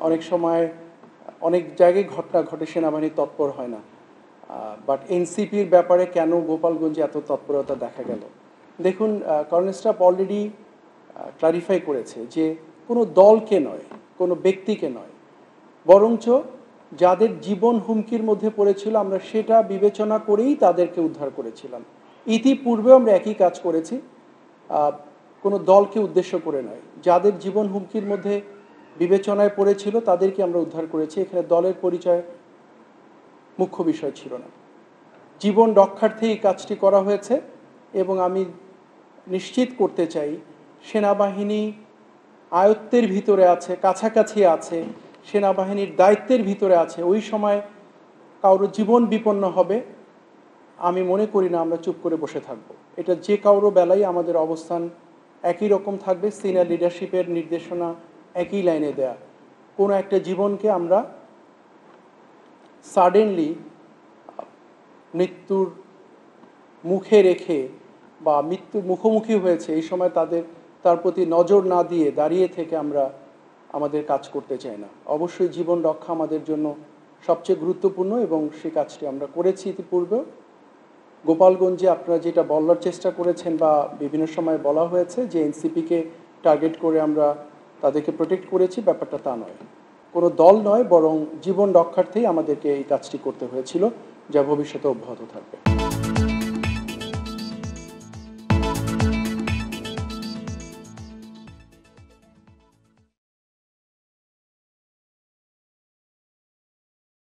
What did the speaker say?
অনেক সময় অনেক জায়গায় ঘটনা ঘটে, সেনাবাহিনী তৎপর হয় না। বাট এনসিপির ব্যাপারে কেন গোপালগঞ্জে এত তৎপরতা দেখা গেল? দেখুন, কর্নেল স্টাফ অলরেডি ক্লারিফাই করেছে যে কোনো দলকে নয়, কোনো ব্যক্তিকে নয়, বরঞ্চ যাদের জীবন হুমকির মধ্যে পড়েছিল আমরা সেটা বিবেচনা করেই তাদেরকে উদ্ধার করেছিলাম। ইতিপূর্বেও আমরা একই কাজ করেছি, কোনো দলকে উদ্দেশ্য করে নয়। যাদের জীবন হুমকির মধ্যে বিবেচনায় পড়েছিল তাদেরকে আমরা উদ্ধার করেছি। এখানে দলের পরিচয় মুখ্য বিষয় ছিল না। জীবন রক্ষার্থে এই কাজটি করা হয়েছে এবং আমি নিশ্চিত করতে চাই সেনাবাহিনী আয়ত্তের ভিতরে আছে, কাছাকাছি আছে, সেনাবাহিনীর দায়িত্বের ভিতরে আছে। ওই সময় কারো জীবন বিপন্ন হবে, আমি মনে করি না আমরা চুপ করে বসে থাকব। এটা যে কারো বেলায় আমাদের অবস্থান একই রকম থাকবে। সিনিয়র লিডারশিপের নির্দেশনা একই লাইনে দেয়া। কোনো একটা জীবনকে আমরা সাডেনলি মৃত্যুর মুখে রেখে বা মৃত্যুর মুখোমুখি হয়েছে এই সময় তার প্রতি নজর না দিয়ে দাঁড়িয়ে থেকে আমরা আমাদের কাজ করতে চাই না। অবশ্যই জীবন রক্ষা আমাদের জন্য সবচেয়ে গুরুত্বপূর্ণ এবং সেই কাজটি আমরা করেছি ইতিপূর্বেও। গোপালগঞ্জে আপনারা যেটা বলার চেষ্টা করেছেন বা বিভিন্ন সময় বলা হয়েছে যে এনসিপিকে টার্গেট করে আমরা তাদেরকে প্রোটেক্ট করেছি, ব্যাপারটা তা নয়। কোনো দল নয়, বরং জীবন রক্ষার্থেই আমাদেরকে এই কাজটি করতে হয়েছিল, যা ভবিষ্যতে অব্যাহত থাকবে।